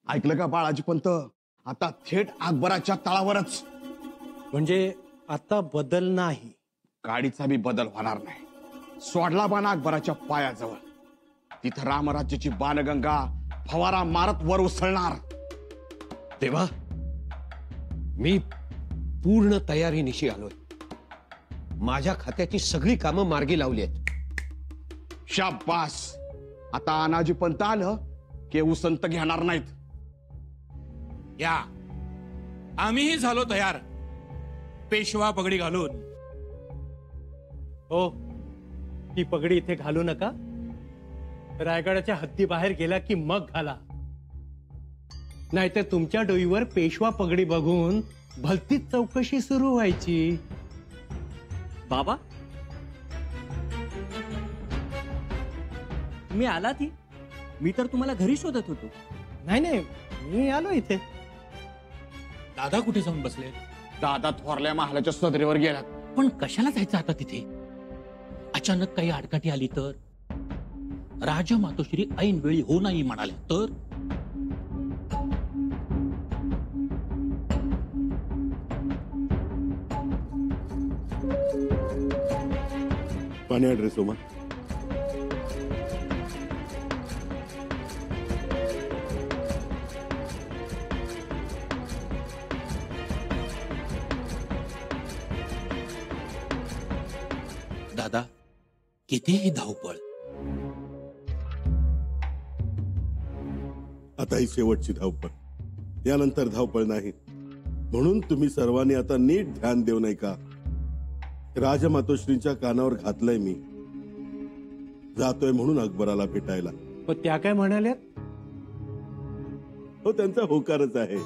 ऐकलं का बाळाजी पंत? आता थेट अकबराच्या तळावरच. म्हणजे आता बदल नाही? गाडीचा बी बदल होणार नाही. सोडला बाण अकबराच्या पायाजवळ, तिथं रामराज्याची बाणगंगा फवारा मारत वर उसळणार. तेव्हा मी पूर्ण तयारीनिशी आलोय. माझ्या खात्याची सगळी कामं मार्गी लावली आहेत. शाबास. आता अनाजी पंत आलं की उसंत घेणार नाहीत. या आम्हीही झालो तयार, पेशवा पगडी घालून. हो, ती पगडी इथे घालू नका. रायगडाच्या हद्दी बाहेर गेला की मग घाला. नाहीतर तुमच्या डोईवर पेशवा पगडी बघून भलतीच चौकशी सुरू व्हायची. बाबा, तुम्ही आलात? मी तर तुम्हाला घरी शोधत होतो. नाही नाही, मी आलो इथे. दादा कुठे जाऊन बसले? दादा थोरल्या महालाच्या सदरेवर गेलात. पण कशाला जायचं आता तिथे? अचानक काही आडकाठी आली तर? राजमातोश्री ऐन वेळी हो नाही म्हणाल्या तर? पाणी ऍड्रेस सोमा. दादा, कितीही धावपळ, आता ही शेवटची धावपळ. यानंतर धावपळ नाही. म्हणून तुम्ही सर्वांनी आता नीट ध्यान देऊ नये का? राजमातोश्रींच्या कानावर घातलंय मी. जातोय म्हणून अकबराला भेटायला. पण त्या काय म्हणाल्यात? हो, त्यांचा होकारच आहे.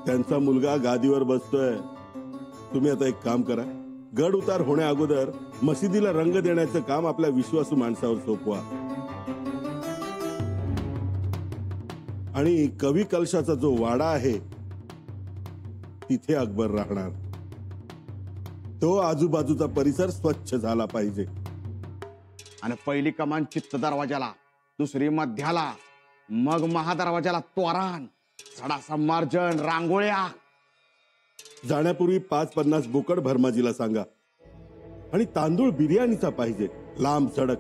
त्यांचा मुलगा गादीवर बसतोय. तुम्ही आता एक काम करा. गड उतार होण्या अगोदर मशिदीला रंग देण्याचं काम आपल्या विश्वासू माणसावर सोपवा. आणि कवी कलशाचा जो वाडा आहे तिथे अकबर राहणार. तो आजूबाजूचा परिसर स्वच्छ झाला पाहिजे. आणि पहिली कमान चित्त दरवाजाला, दुसरी मध्याला, मग महादरवाजाला तोरण, सडासा मार्जन, रांगोळ्या. जाण्यापूर्वी 5-50 बोकड भरमाजीला सांगा. आणि तांदूळ बिर्याणीचा पाहिजे, लांब सडक.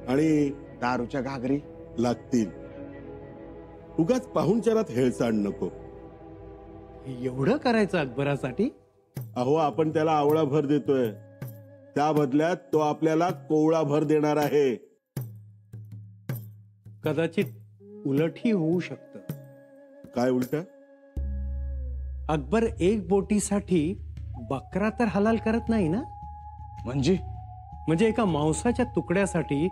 आणि दारूच्या घागरी लागतील. उगाच पाहुणचारात हेळसांड नको. एवढं करायचं अकबरासाठी? अहो, आपण त्याला आवळा भर देतोय, त्या बदल्यात तो आपल्याला कोवळा भर देणार आहे. कदाचित उलटही होऊ शकतं. काय उलट? अकबर एक बोटीसाठी बकरा तर हलाल करत नाही ना? म्हणजे एका मांसाच्या तुकड्यासाठी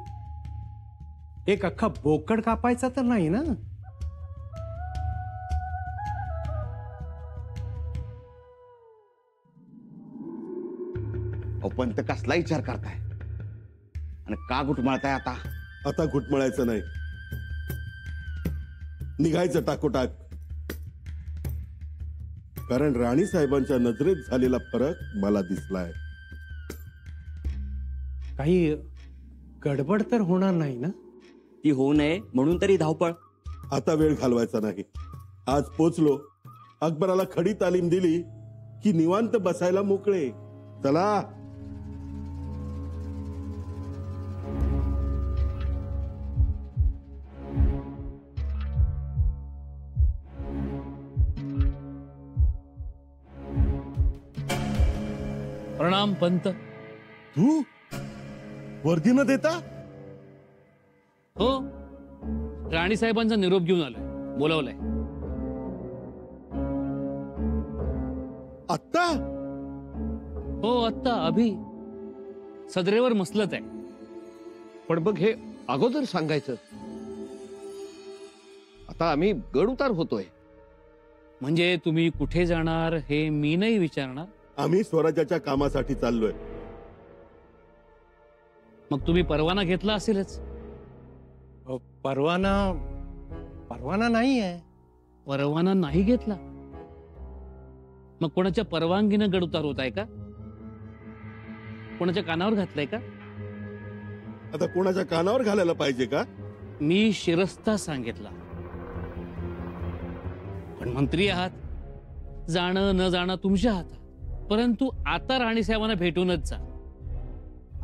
एक अख्खा बोकड कापायचा तर नाही ना? पण तर कसला विचार करताय आणि का घुटमळताय? आता घुटमळायचं नाही, निघायचं टाकोटाक. कारण राणी साहेबांच्या नजरेत झालेला फरक मला दिसलाय. काही गडबड तर होणार नाही ना? ती होऊ नये म्हणून तरी धावपळ. आता वेळ घालवायचा नाही. आज पोचलो, अकबराला खडी तालीम दिली की निवांत बसायला मोकळे. चला. प्रणाम पंत. तू वर्दी न देता? हो, राणी साहेबांचा निरोप घेऊन आलोय, बोलावलंय. आत्ता? हो, आत्ता अभि सदरेवर मसलत आहे. पण मग हे अगोदर सांगायचं. आता आम्ही गड उतार होतोय. म्हणजे तुम्ही कुठे जाणार हे मी नाही विचारणार. आम्ही स्वराज्याच्या कामासाठी चाललोय. मग तुम्ही परवाना घेतला असेलच. परवाना नाही आहे. परवाना नाही घेतला? मग कोणाच्या परवानगीनं गड उतार होत आहे का? कोणाच्या कानावर घातलाय का? आता कोणाच्या कानावर घालायला पाहिजे का? मी शिरस्ता सांगितला. पण मंत्री आहात, जाणं न जाणं तुमच्या हातात. परंतु आता राणीसाहेबांना भेटूनच जा.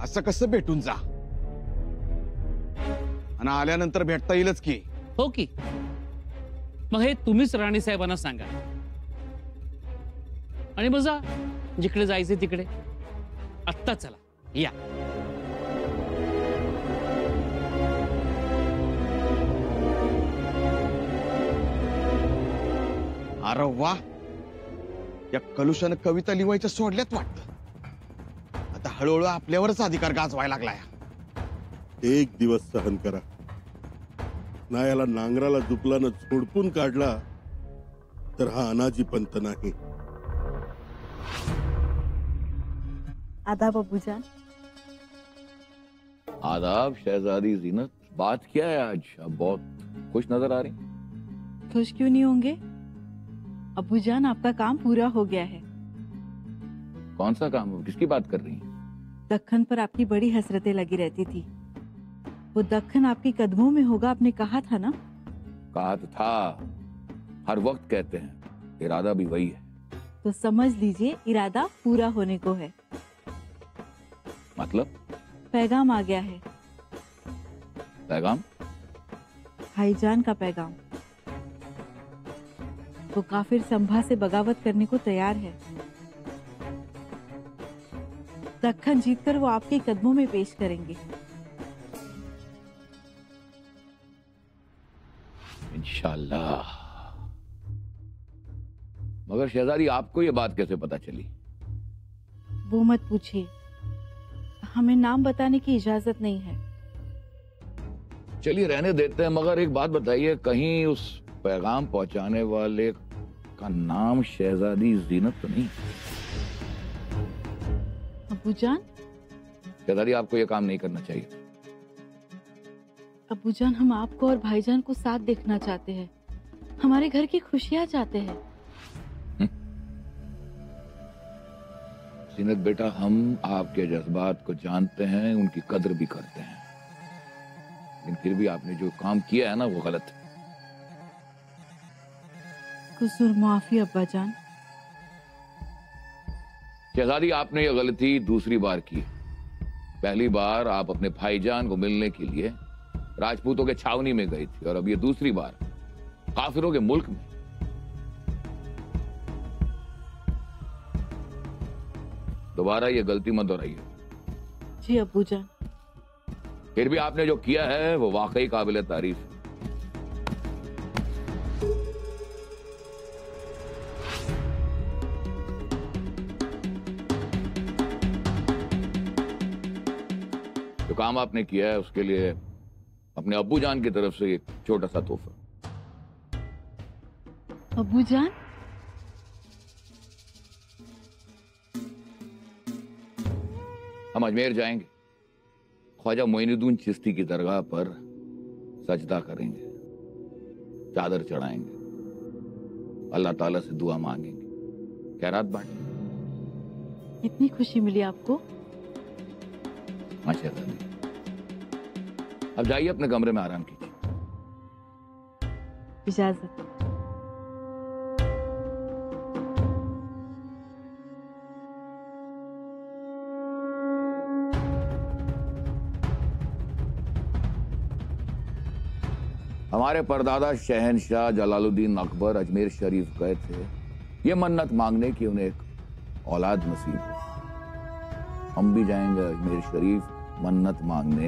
असं कसं भेटून जा? आणि आल्यानंतर भेटता येईलच की. हो की, मग हे तुम्हीच राणीसाहेबांना सांगा आणि मग जा जिकडे जायचे तिकडे. आत्ता चला या. अरे वा, या कलुषानं कविता लिहायचं सोडल्यात वाटतं. आता हळूहळू आपल्यावरच अधिकार गाजवायला लागलाय. एक दिवस सहन करा. ना याला नांगराला झुकल्यानं झोडपून काढला तर हा अनाजी पंत नाही. आदाब अब्बूजान. आदाब शहजादी जीनत. बात क्या है आज? अब बहुत खुश नजर आ रही. खुश क्यों नहीं होंगे अब्बूजान, आपका काम पूरा हो गया है. कौन सा काम? किसकी बात कर रही हैं? दक्कन पर आपकी बड़ी हसरतें लगी रहती थी. वो दक्कन आपके कदमों में होगा, आपने कहा था ना. कहा तो था, हर वक्त कहते हैं. इरादा भी वही है. तो समझ लीजिए इरादा पूरा होने को है. मतलब? पैगाम आ गया है. पैगाम? भाईजान का पैगाम. वो काफिर संभा से बगावत करने को तैयार है. दक्कन जीतकर वो आपके कदमों में पेश करेंगे. इंशाल्लाह. मगर शहजादी, आपको ये बात कैसे पता चली? वो मत पूछिए, हमें नाम बताने की इजाजत नहीं है. चलिए रहने देते हैं. मगर एक बात बताइए, कहीं उस पैगाम पहुंचाने वाले का नाम शहजादी जीनत तो नहीं? अब्बूजान, शहजादी, आपको ये काम नहीं करना चाहिए. अब्बूजान, हम आपको और भाईजान को साथ देखना चाहते हैं. हमारे घर की खुशियां चाहते हैं. जीनत बेटा, हम आपके जज्बात को जानते हैं, उनकी कदर भी करते हैं. लेकिन फिर भी आपने जो काम किया है ना, वो गलत है. कुसूर माफी अब्बाजान. शहजादी, आपने ये गलती दूसरी बार की. पहली बार आप अपने भाईजान को मिलने के लिए राजपूतों के छावनी में गई थी, और अब ये दूसरी बार काफिरों के मुल्क में. दोबारा ये गलती मत दोहराइए. जी अब्बूजान. फिर भी आपने जो किया है वो वाकई काबिल तारीफ है. जो काम आपने किया है उसके लिए अपने अब्बू जान की तरफ से एक छोटा सा तोहफा. अब्बूजान, हम अजमेर जाएंगे. ख्वाजा मोइनुद्दीन चिश्ती की दरगाह पर सजदा करेंगे, चादर चढ़ाएंगे, अल्लाह ताला से दुआ मांगेंगे, खैरात बांटेंगे. इतनी खुशी मिली आपको? माशाअल्लाह. अब जाइए अपने कमरे में आराम कीजिए. इजाजत. हमारे परदादा शहनशाह जलालुद्दीन अकबर अजमेर शरीफ गए थे ये मन्नत मांगने की उन्हें एक औलाद नसीब हो. हम भी जाएंगे अजमेर शरीफ मन्नत मांगने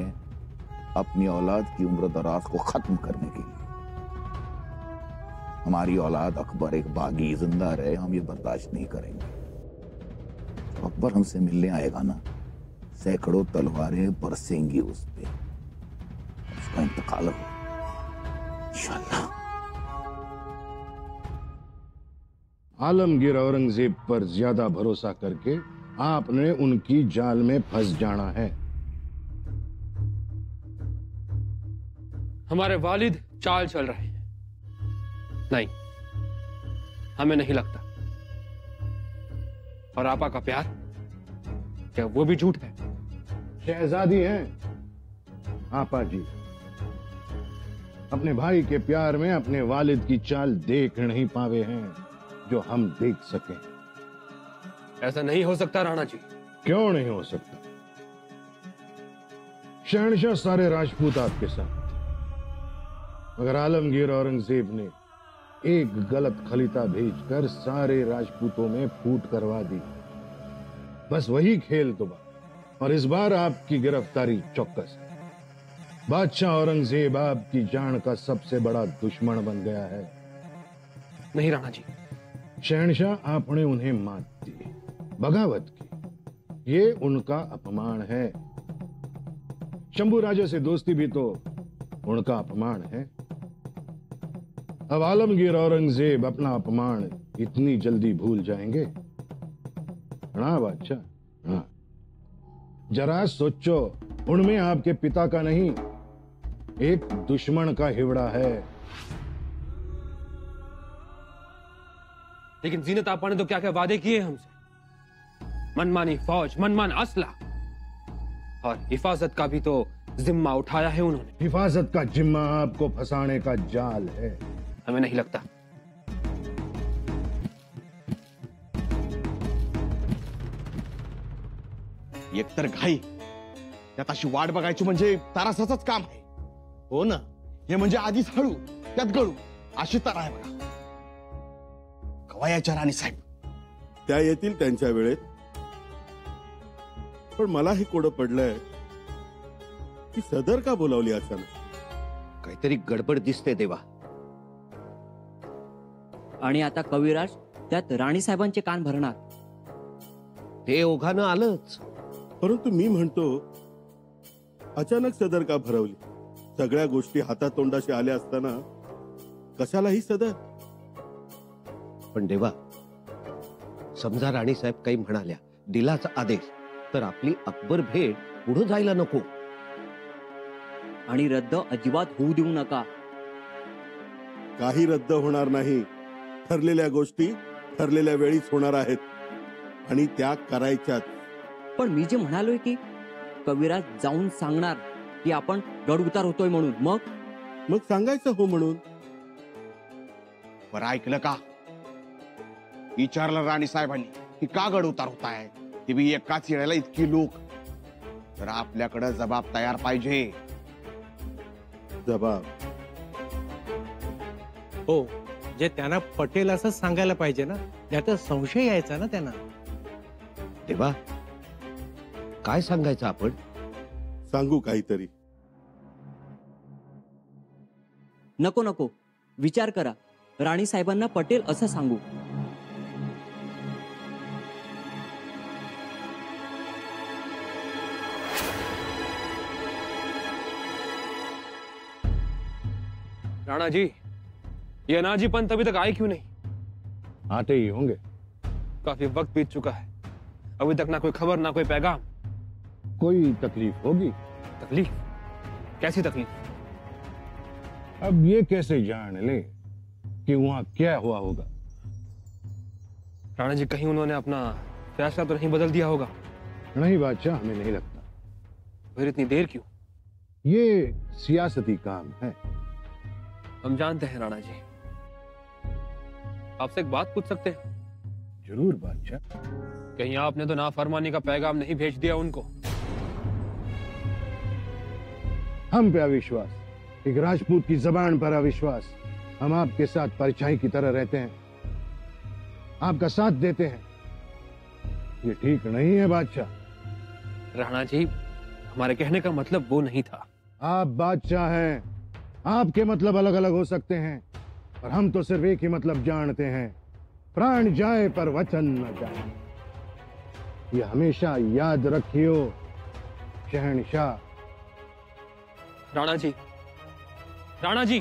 अपनी औलाद की उम्र दराज को खत्म करने के लिए. हमारी औलाद अकबर एक बागी जिंदा रहे, हम ये बर्दाश्त नहीं करेंगे. तो अकबर हमसे मिलने आएगा ना, सैकड़ों तलवारें बरसेंगी उस पे, उसका इंतकाल हो इंशाअल्लाह. आलमगीर औरंगजेब पर ज्यादा भरोसा करके आपने उनकी जाल में फंस जाना है. हमारे वालिद चाल चल रहे हैं. नहीं, हमें नहीं लगता. और आपा का प्यार, क्या वो भी झूठ है? शहजादी हैं आपा जी, अपने भाई के प्यार में अपने वालिद की चाल देख नहीं पावे हैं जो हम देख सकें। ऐसा नहीं हो सकता राणा जी। क्यों नहीं हो सकता? शहनशाह सारे राजपूत आपके साथ, मगर आलमगीर औरंगजेब ने एक गलत खलीता भेजकर सारे राजपूतों में फूट करवा दी। बस वही खेल तो बात, और इस बार आपकी गिरफ्तारी चौकस है। बादशाह औरंगजेब आपकी जान का सबसे बड़ा दुश्मन बन गया है। नहीं राणा जी। शहनशाह, आपने उन्हें मात दी, बगावत की, ये उनका अपमान है। शंभू राजा से दोस्ती भी तो उनका अपमान है। अब आलमगीर औरंगजेब अपना अपमान इतनी जल्दी भूल जाएंगे? हाँ बादशाह, हाँ। जरा सोचो, उनमें आपके पिता का नहीं, एक दुश्मन का हिवड़ा है। लेकिन जीनत आपा ने तो क्या क्या वादे किए हमसे। मनमानी फौज, मनमान असला और हिफाजत का भी तो जिम्मा उठाया है उन्होंने। हिफाजत का जिम्मा आपको फंसाने का जाल है। हमें नहीं लगता। एकतर घाई, त्यात अशी वाट बघायची म्हणजे तारासाचंच काम आहे. हो ना. हे म्हणजे आधीच हळू त्यात गळू अशी तारा आहे बघा. कवायाच्या राणी साहेब त्या येतील त्यांच्या वेळेत. पण मला हे कोडं पडलंय की सदर का बोलावली अचानक? काहीतरी गडबड दिसते देवा. आणि आता कविराज त्यात राणी साहेबांचे कान भरणार. ते ओघानं आलंच. परंतु मी म्हणतो अचानक सदर का भरवली? सगळ्या गोष्टी हातातोंडाशी आल्या असताना कशाला ही सदर? पण देवा, समजा राणी साहेब काही म्हणाल्या, दिलाच आदेश, तर आपली अकबर भेट पुढे जायला नको. आणि रद्द अजिबात होऊ देऊ नका. काही रद्द होणार नाही. ठरलेल्या गोष्टी ठरलेल्या वेळीच होणार आहेत आणि त्या करायच्याच. पण मी जे म्हणालोय की कविराज जाऊन सांगणार की आपण गड उतार होतोय म्हणून, मग सांगायचं हो म्हणून. बरं ऐकलं का? विचारलं राणी साहेबांनी की का गड उतार होत आहे, ती बी एकाच वेळेला इतकी लोक. तर आपल्याकडे जबाब तयार पाहिजे. जबाब? हो, जे त्यांना पटेल असं सांगायला पाहिजे ना, त्यात संशय यायचा ना त्यांना. देवा, काय सांगायचं आपण? सांगू काहीतरी? नको नको, विचार करा. राणी साहेबांना पटेल असं सांगू. राणा जी, ये अनाजी पंत अभी तक आए क्यों नहीं? आते ही होंगे. काफी वक्त बीत चुका है, अभी तक ना कोई खबर ना कोई पैगाम. कोई तकलीफ होगी? तकलीफ? कैसी तकलीफ? अब ये कैसे जान ले कि वहां क्या हुआ होगा? राणा जी, कहीं उन्होंने अपना फैसला तो नहीं बदल दिया होगा? नहीं बादशाह, हमें नहीं लगता. फिर इतनी देर क्यों? ये सियासती काम है. हम जानते हैं राणा जी. आपसे एक बात पूछ सकते हैं? जरूर बादशाह. कहीं आपने तो नाफरमानी का पैगाम नहीं भेज दिया उनको? हम पे अविश्वास, एक राजपूत की जबान पर अविश्वास. हम आपके साथ परछाई की तरह रहते हैं, आपका साथ देते हैं. ये ठीक नहीं है बादशाह. राणा जी, हमारे कहने का मतलब वो नहीं था. आप बादशाह हैं, आपके मतलब अलग अलग हो सकते हैं, और हम तो सिर्फ एक ही मतलब जानते हैं, प्राण जाए पर वचन न जाए. ये हमेशा याद रखियो शहनशाह. राणा जी, राणा जी.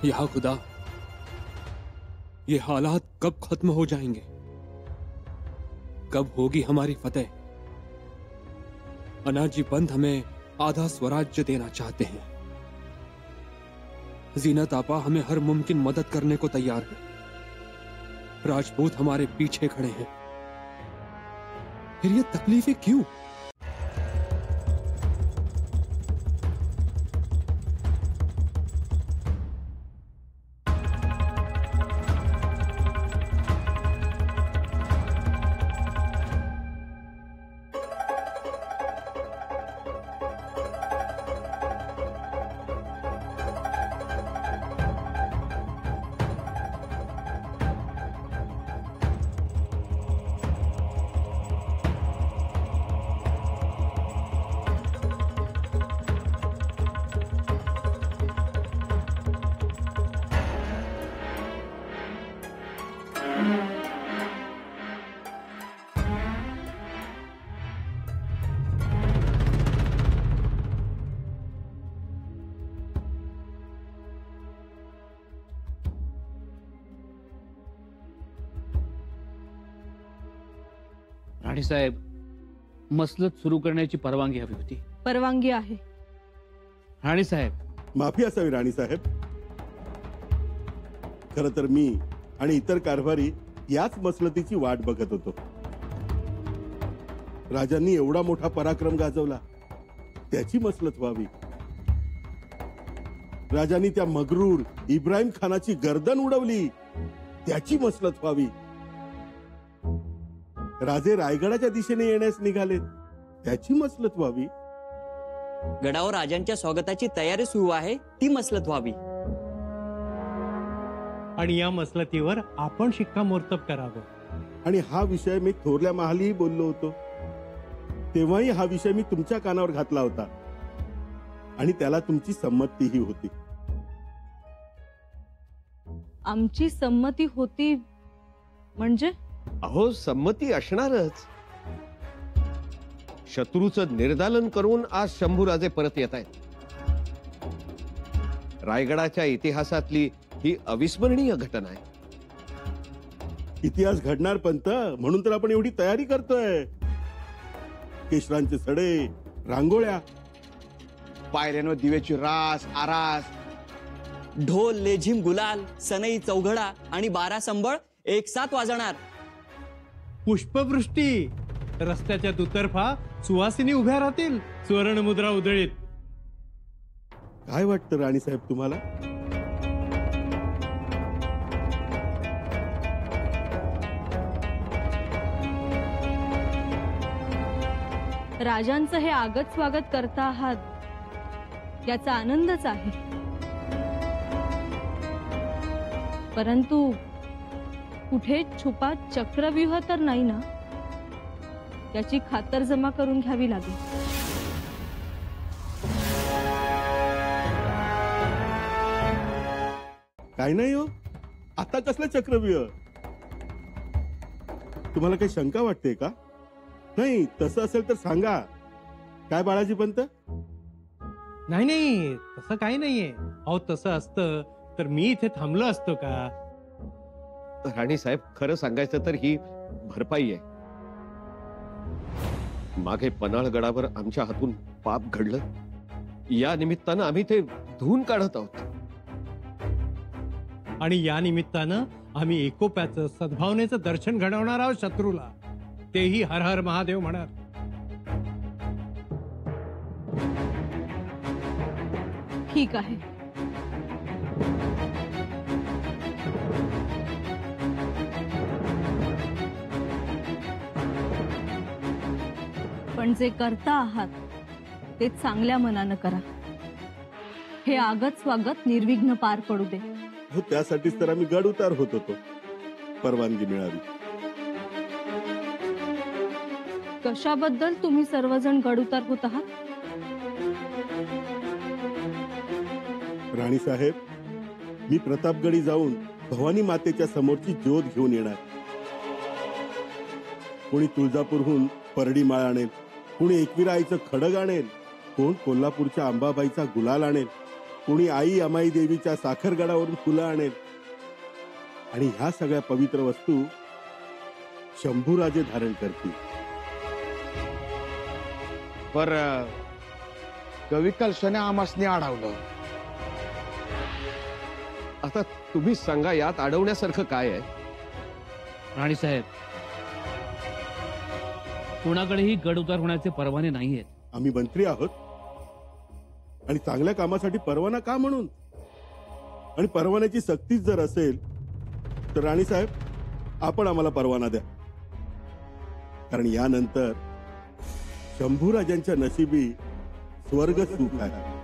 या खुदा, ये हालात कब खत्म हो जाएंगे? कब होगी हमारी फतेह? अनाजी पंत हमें आधा स्वराज्य देना चाहते हैं. जीनत आपा हमें हर मुमकिन मदद करने को तैयार है. राजपूत हमारे पीछे खड़े हैं. फिर ये तकलीफें क्यों? राणीसाहेब, मसलत सुरू करण्याची परवानगी हवी होती. परवानगी आहे. राणीसाहेब, माफी असावी राणीसाहेब. खर तर मी आणि इतर कारभारी याच मसलतीची वाट बघत होतो. राजांनी एवढा मोठा पराक्रम गाजवला, त्याची मसलत व्हावी. राजांनी त्या मगरूर इब्राहिम खानाची गर्दन उडवली, त्याची मसलत व्हावी. राजे रायगडाच्या दिशेने येण्यास निघालेत, त्याची मसलत व्हावी. गडावर राजांच्या स्वागताची तयारी सुरू आहे, ती मसलत व्हावी. आणि या मसलतीवर आपण शिक्कामोर्तब करावं. आणि हा विषय मी थोरल्या महालीही बोललो होतो. तेव्हाही हा विषय मी तुमच्या कानावर घातला होता आणि त्याला तुमची संमतीही होती. आमची संमती होती म्हणजे? अहो, संमती असणारच. शत्रूचं निर्दालन करून आज शंभूराजे परत येत आहेत. रायगडाच्या इतिहासातली ही अविस्मरणीय घटना आहे. इतिहास घडणार पंत, म्हणून तर आपण एवढी तयारी करतोय. केशरांचे सडे, रांगोळ्या, पायऱ्यांवर दिव्याची रास आरास, ढोल, लेझिम, गुलाल, सनई, चौघडा आणि 12 संबळ एक साथ वाजणार. पुष्पवृष्टी, रस्त्याच्या दुतर्फा सुवासिनी उभ्या राहतील, सुवर्णमुद्रा उधळीत. काय वाटतं राणीसाहेब तुम्हाला? राजांचं हे आगत स्वागत करता आहात याचा आनंदच आहे. परंतु कुठे छुपा चक्रव्यूह तर नाही ना? याची खातरजमा करून घ्यावी लागेल. काय नाही हो, आता कसलं चक्रव्यूह? तुम्हाला काही शंका वाटते का? नाही, तसं असेल तर सांगा. काय बाळाजी पंत? नाही नाही, तसं काही नाहीये. अहो, तसं असतं तर मी इथे थांबलो असतो का? राणीसाहेब, खरं सांगायचं तर ही भरपाई आहे. मागे पन्हाळगडावर आमच्या हातून पाप घडलं, या निमित्तानं आम्ही ते धुवून काढत आहोत. आणि या निमित्तानं आम्ही एकोप्याचं, सद्भावनेचं दर्शन घडवणार आहोत शत्रूला, तेही हर हर महादेव म्हणणार. ठीक आहे. पण जे करता आहात ते चांगल्या मनानं करा. हे आगत स्वागत निर्विघ्न पार पडू दे. हो, त्यासाठीच तर आम्ही गड उतार होत होतो, परवानगी मिळावी. कशाबद्दल तुम्ही सर्वजण गड उतार होत आहात? राणीसाहेब, मी प्रतापगडी जाऊन भवानी मातेच्या समोरची ज्योत घेऊन येणार. कोणी तुळजापूरहून परडी माळ आणेल, कोणी एकविराईचं खडग आणेल, कोण कोल्हापूरच्या अंबाबाईचा गुलाल आणेल, कोणी आई अमाई देवीच्या साखरगडावरून फुलं आणेल. आणि ह्या सगळ्या पवित्र वस्तू शंभूराजे धारण करतील. पर कवी कलशाने आमासने अडवलं. आता तुम्ही सांगा, यात अडवण्यासारखं काय आहे? राणीसाहेब, कोणाकडेही गड उतार होण्याचे परवाने नाहीयेत. आम्ही मंत्री आहोत आणि चांगल्या कामासाठी परवाना का म्हणून? आणि परवान्याची सक्तीच जर असेल तर राणीसाहेब, आपण आम्हाला परवाना द्या. कारण यानंतर शंभूराजांच्या नशिबी स्वर्ग सुख आहे.